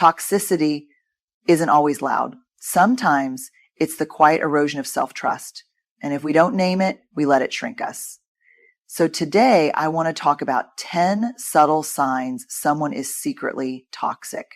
Toxicity isn't always loud. Sometimes it's the quiet erosion of self-trust. And if we don't name it, we let it shrink us. So today, I want to talk about 10 subtle signs someone is secretly toxic.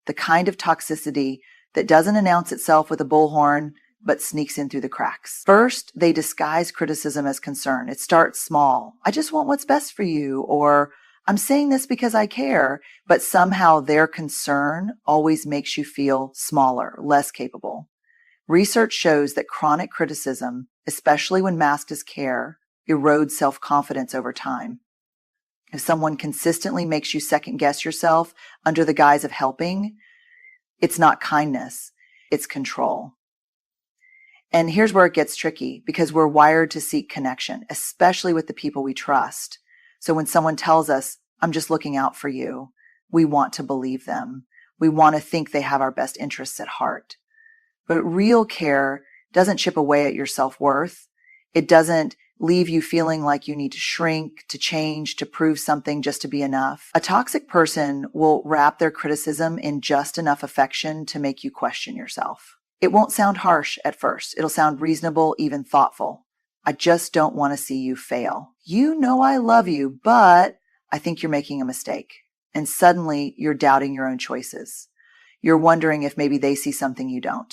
The kind of toxicity that doesn't announce itself with a bullhorn, but sneaks in through the cracks. First, they disguise criticism as concern. It starts small. I just want what's best for you, or I'm saying this because I care, but somehow their concern always makes you feel smaller, less capable. Research shows that chronic criticism, especially when masked as care, erodes self-confidence over time. If someone consistently makes you second-guess yourself under the guise of helping, it's not kindness, it's control. And here's where it gets tricky, because we're wired to seek connection, especially with the people we trust. So when someone tells us, I'm just looking out for you, we want to believe them. We want to think they have our best interests at heart. But real care doesn't chip away at your self-worth. It doesn't leave you feeling like you need to shrink, to change, to prove something just to be enough. A toxic person will wrap their criticism in just enough affection to make you question yourself. It won't sound harsh at first. It'll sound reasonable, even thoughtful. I just don't want to see you fail. You know I love you, but I think you're making a mistake. And suddenly you're doubting your own choices. You're wondering if maybe they see something you don't.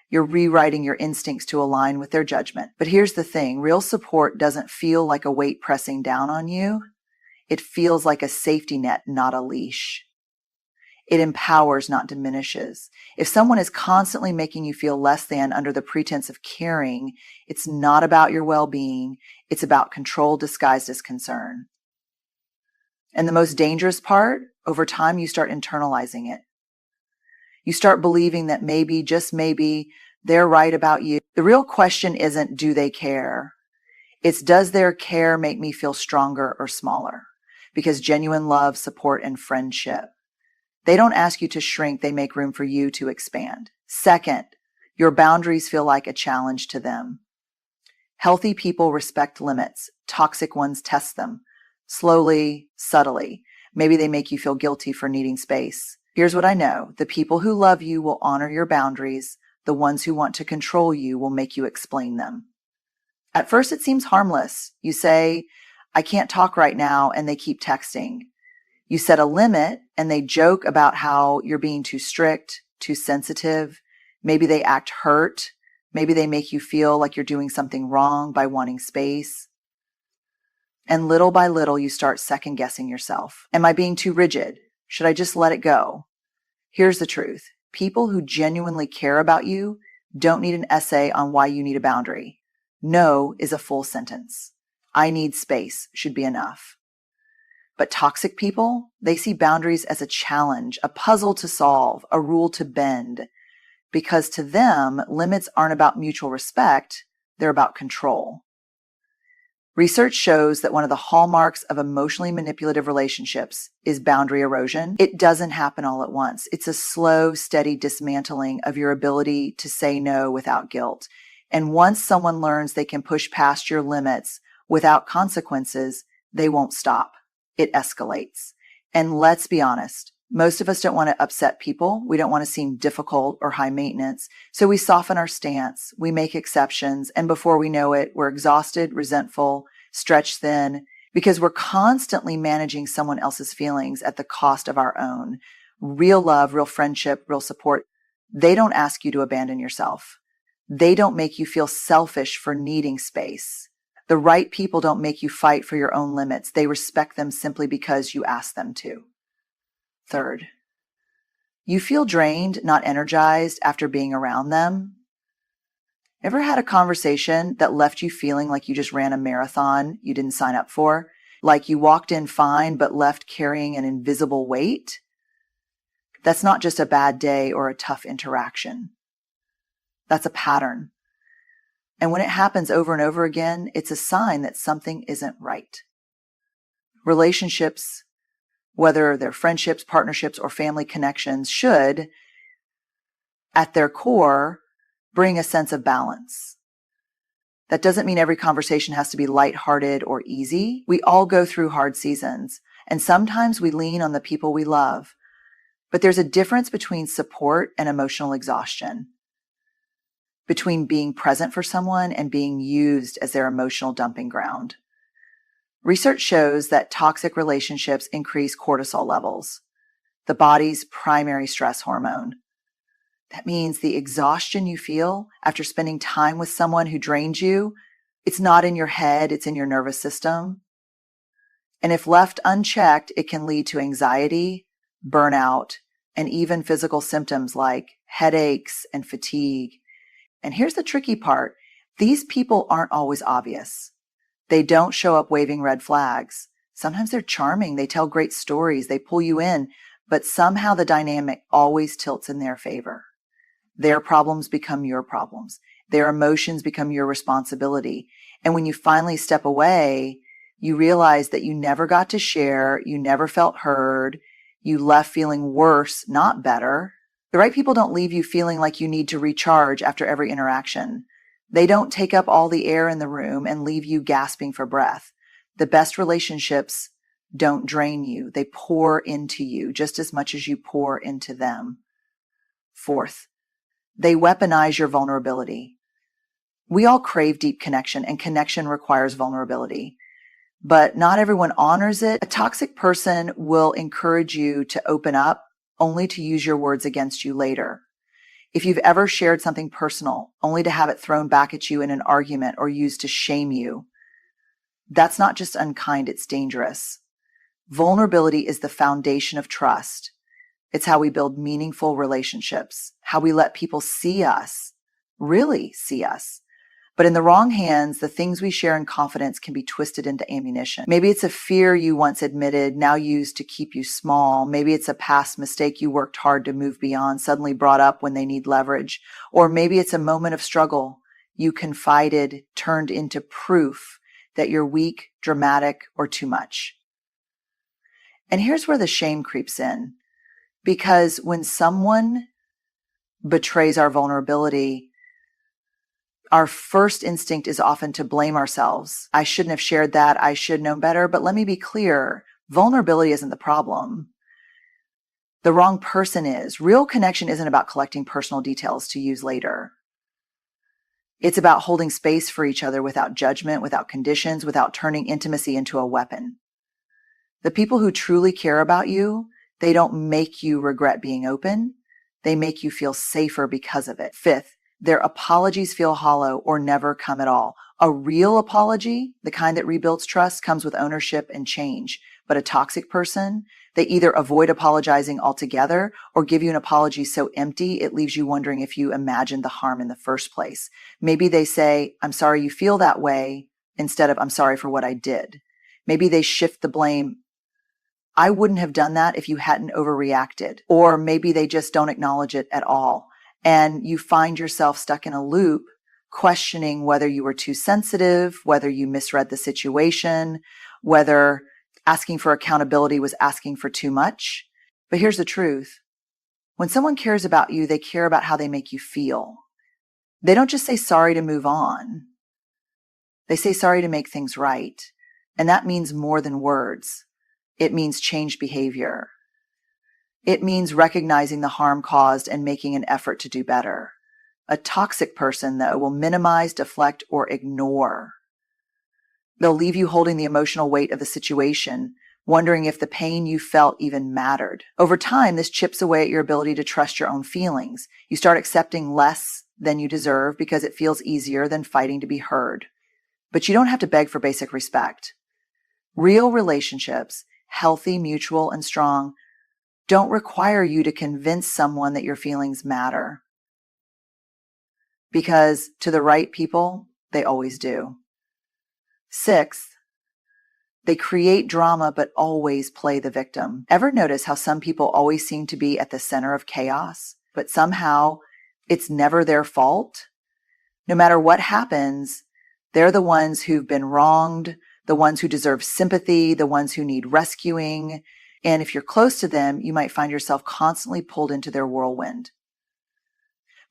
You're rewriting your instincts to align with their judgment. But here's the thing, real support doesn't feel like a weight pressing down on you. It feels like a safety net, not a leash. It empowers, not diminishes. If someone is constantly making you feel less than under the pretense of caring, it's not about your well-being. It's about control disguised as concern. And the most dangerous part, over time, you start internalizing it. You start believing that maybe, just maybe, they're right about you. The real question isn't, do they care? It's, does their care make me feel stronger or smaller? Because genuine love, support, and friendship, they don't ask you to shrink, they make room for you to expand. Second, your boundaries feel like a challenge to them. Healthy people respect limits. Toxic ones test them. Slowly, subtly. Maybe they make you feel guilty for needing space. Here's what I know. The people who love you will honor your boundaries. The ones who want to control you will make you explain them. At first, it seems harmless. You say, I can't talk right now, and they keep texting. You set a limit, and they joke about how you're being too strict, too sensitive. Maybe they act hurt. Maybe they make you feel like you're doing something wrong by wanting space. And little by little, you start second-guessing yourself. Am I being too rigid? Should I just let it go? Here's the truth. People who genuinely care about you don't need an essay on why you need a boundary. No is a full sentence. I need space should be enough. But toxic people, they see boundaries as a challenge, a puzzle to solve, a rule to bend. Because to them, limits aren't about mutual respect, they're about control. Research shows that one of the hallmarks of emotionally manipulative relationships is boundary erosion. It doesn't happen all at once. It's a slow, steady dismantling of your ability to say no without guilt. And once someone learns they can push past your limits without consequences, they won't stop. It escalates. And let's be honest, most of us don't want to upset people. We don't want to seem difficult or high maintenance. So we soften our stance, we make exceptions, and before we know it, we're exhausted, resentful, stretched thin, because we're constantly managing someone else's feelings at the cost of our own. Real love, real friendship, real support, they don't ask you to abandon yourself. They don't make you feel selfish for needing space. The right people don't make you fight for your own limits. They respect them simply because you ask them to. Third, you feel drained, not energized after being around them. Ever had a conversation that left you feeling like you just ran a marathon you didn't sign up for? Like you walked in fine but left carrying an invisible weight? That's not just a bad day or a tough interaction. That's a pattern. And when it happens over and over again, it's a sign that something isn't right. Relationships, whether they're friendships, partnerships, or family connections, should, at their core, bring a sense of balance. That doesn't mean every conversation has to be lighthearted or easy. We all go through hard seasons, and sometimes we lean on the people we love. But there's a difference between support and emotional exhaustion, between being present for someone and being used as their emotional dumping ground. Research shows that toxic relationships increase cortisol levels, the body's primary stress hormone. That means the exhaustion you feel after spending time with someone who drains you, it's not in your head, it's in your nervous system. And if left unchecked, it can lead to anxiety, burnout, and even physical symptoms like headaches and fatigue. And here's the tricky part. These people aren't always obvious. They don't show up waving red flags. Sometimes they're charming. They tell great stories. They pull you in, but somehow the dynamic always tilts in their favor. Their problems become your problems. Their emotions become your responsibility. And when you finally step away, you realize that you never got to share. You never felt heard. You left feeling worse, not better. The right people don't leave you feeling like you need to recharge after every interaction. They don't take up all the air in the room and leave you gasping for breath. The best relationships don't drain you. They pour into you just as much as you pour into them. Fourth, they weaponize your vulnerability. We all crave deep connection, and connection requires vulnerability. But not everyone honors it. A toxic person will encourage you to open up only to use your words against you later. If you've ever shared something personal only to have it thrown back at you in an argument or used to shame you, that's not just unkind, it's dangerous. Vulnerability is the foundation of trust. It's how we build meaningful relationships, how we let people see us, really see us. But in the wrong hands, the things we share in confidence can be twisted into ammunition. Maybe it's a fear you once admitted, now used to keep you small. Maybe it's a past mistake you worked hard to move beyond, suddenly brought up when they need leverage. Or maybe it's a moment of struggle you confided, turned into proof that you're weak, dramatic, or too much. And here's where the shame creeps in. Because when someone betrays our vulnerability, our first instinct is often to blame ourselves. I shouldn't have shared that. I should know better. But let me be clear. Vulnerability isn't the problem. The wrong person is. Real connection isn't about collecting personal details to use later. It's about holding space for each other without judgment, without conditions, without turning intimacy into a weapon. The people who truly care about you, they don't make you regret being open. They make you feel safer because of it. Fifth, their apologies feel hollow or never come at all. A real apology, the kind that rebuilds trust, comes with ownership and change. But a toxic person, they either avoid apologizing altogether or give you an apology so empty it leaves you wondering if you imagined the harm in the first place. Maybe they say, "I'm sorry you feel that way," instead of "I'm sorry for what I did." Maybe they shift the blame. "I wouldn't have done that if you hadn't overreacted." Or maybe they just don't acknowledge it at all. And you find yourself stuck in a loop, questioning whether you were too sensitive, whether you misread the situation, whether asking for accountability was asking for too much. But here's the truth. When someone cares about you, they care about how they make you feel. They don't just say sorry to move on. They say sorry to make things right. And that means more than words. It means changed behavior. It means recognizing the harm caused and making an effort to do better. A toxic person, though, will minimize, deflect, or ignore. They'll leave you holding the emotional weight of the situation, wondering if the pain you felt even mattered. Over time, this chips away at your ability to trust your own feelings. You start accepting less than you deserve because it feels easier than fighting to be heard. But you don't have to beg for basic respect. Real relationships, healthy, mutual, and strong, don't require you to convince someone that your feelings matter. Because to the right people, they always do. Sixth, they create drama but always play the victim. Ever notice how some people always seem to be at the center of chaos, but somehow it's never their fault? No matter what happens, they're the ones who've been wronged, the ones who deserve sympathy, the ones who need rescuing. And if you're close to them, you might find yourself constantly pulled into their whirlwind,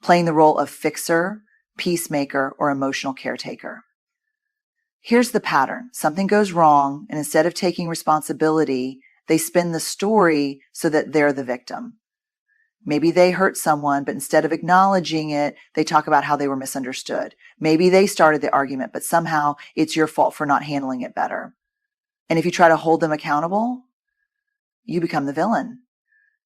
playing the role of fixer, peacemaker, or emotional caretaker. Here's the pattern. Something goes wrong, and instead of taking responsibility, they spin the story so that they're the victim. Maybe they hurt someone, but instead of acknowledging it, they talk about how they were misunderstood. Maybe they started the argument, but somehow it's your fault for not handling it better. And if you try to hold them accountable, you become the villain.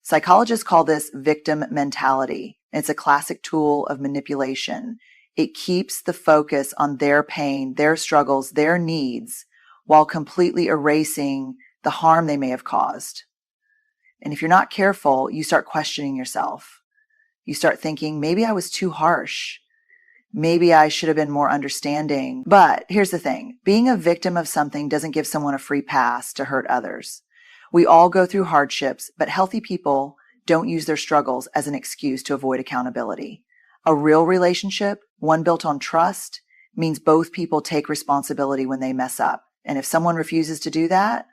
Psychologists call this victim mentality. It's a classic tool of manipulation. It keeps the focus on their pain, their struggles, their needs, while completely erasing the harm they may have caused. And if you're not careful, you start questioning yourself. You start thinking, maybe I was too harsh. Maybe I should have been more understanding. But here's the thing. Being a victim of something doesn't give someone a free pass to hurt others. We all go through hardships, but healthy people don't use their struggles as an excuse to avoid accountability. A real relationship, one built on trust, means both people take responsibility when they mess up. And if someone refuses to do that,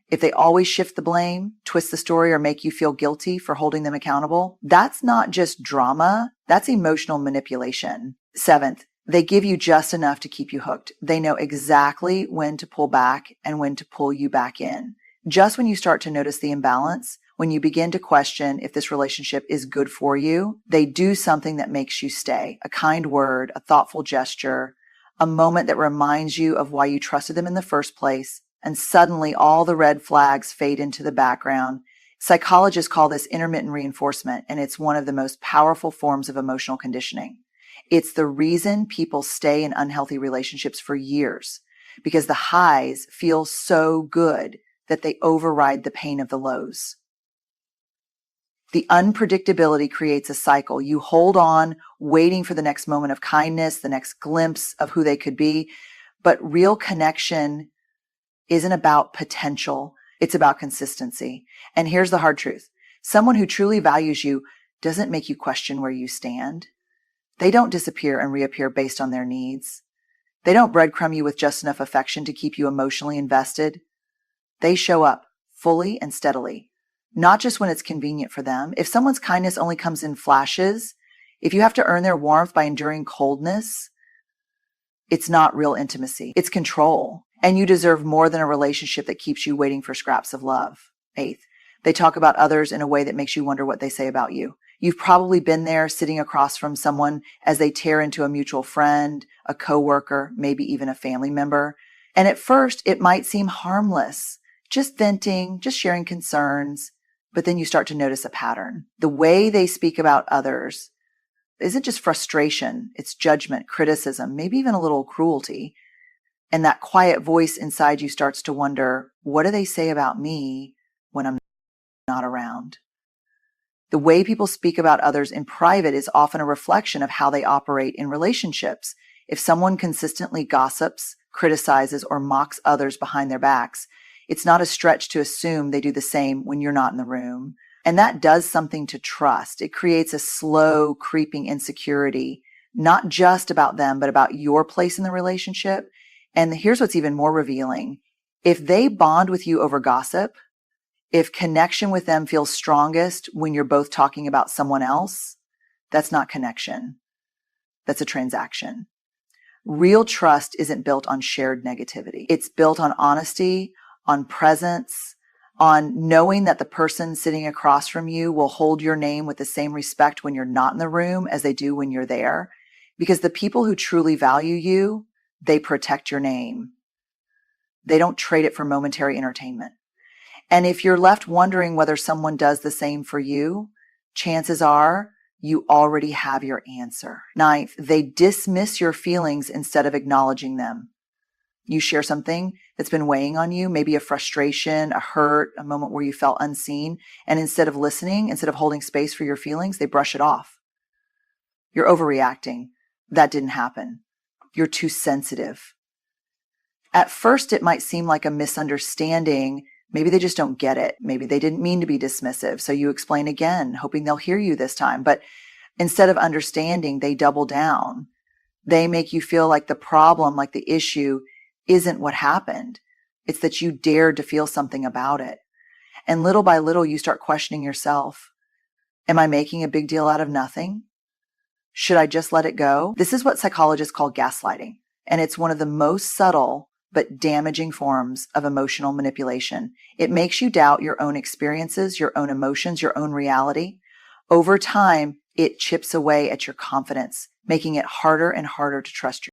if they always shift the blame, twist the story, or make you feel guilty for holding them accountable, that's not just drama, that's emotional manipulation. Seventh, they give you just enough to keep you hooked. They know exactly when to pull back and when to pull you back in. Just when you start to notice the imbalance, when you begin to question if this relationship is good for you, they do something that makes you stay. A kind word, a thoughtful gesture, a moment that reminds you of why you trusted them in the first place, and suddenly all the red flags fade into the background. Psychologists call this intermittent reinforcement, and it's one of the most powerful forms of emotional conditioning. It's the reason people stay in unhealthy relationships for years, because the highs feel so good that they override the pain of the lows. The unpredictability creates a cycle. You hold on, waiting for the next moment of kindness, the next glimpse of who they could be, but real connection isn't about potential. It's about consistency. And here's the hard truth. Someone who truly values you doesn't make you question where you stand. They don't disappear and reappear based on their needs. They don't breadcrumb you with just enough affection to keep you emotionally invested. They show up fully and steadily, not just when it's convenient for them. If someone's kindness only comes in flashes, if you have to earn their warmth by enduring coldness, it's not real intimacy. It's control. And you deserve more than a relationship that keeps you waiting for scraps of love. Eighth, they talk about others in a way that makes you wonder what they say about you. You've probably been there sitting across from someone as they tear into a mutual friend, a coworker, maybe even a family member. And at first, it might seem harmless, just venting, just sharing concerns. But then you start to notice a pattern. The way they speak about others isn't just frustration, it's judgment, criticism, maybe even a little cruelty. And that quiet voice inside you starts to wonder, what do they say about me when I'm not around? The way people speak about others in private is often a reflection of how they operate in relationships. If someone consistently gossips, criticizes, or mocks others behind their backs, it's not a stretch to assume they do the same when you're not in the room. And that does something to trust. It creates a slow, creeping insecurity, not just about them, but about your place in the relationship. And here's what's even more revealing. If they bond with you over gossip, if connection with them feels strongest when you're both talking about someone else, that's not connection. That's a transaction. Real trust isn't built on shared negativity. It's built on honesty, on presence, on knowing that the person sitting across from you will hold your name with the same respect when you're not in the room as they do when you're there. Because the people who truly value you, they protect your name. They don't trade it for momentary entertainment. And if you're left wondering whether someone does the same for you, chances are you already have your answer. Ninth, they dismiss your feelings instead of acknowledging them. You share something that's been weighing on you, maybe a frustration, a hurt, a moment where you felt unseen. And instead of listening, instead of holding space for your feelings, they brush it off. You're overreacting. That didn't happen. You're too sensitive. At first, it might seem like a misunderstanding. Maybe they just don't get it. Maybe they didn't mean to be dismissive. So you explain again, hoping they'll hear you this time. But instead of understanding, they double down. They make you feel like the problem, like the issue, isn't what happened. It's that you dared to feel something about it. And little by little, you start questioning yourself. Am I making a big deal out of nothing? Should I just let it go? This is what psychologists call gaslighting. And it's one of the most subtle but damaging forms of emotional manipulation. It makes you doubt your own experiences, your own emotions, your own reality. Over time, it chips away at your confidence, making it harder and harder to trust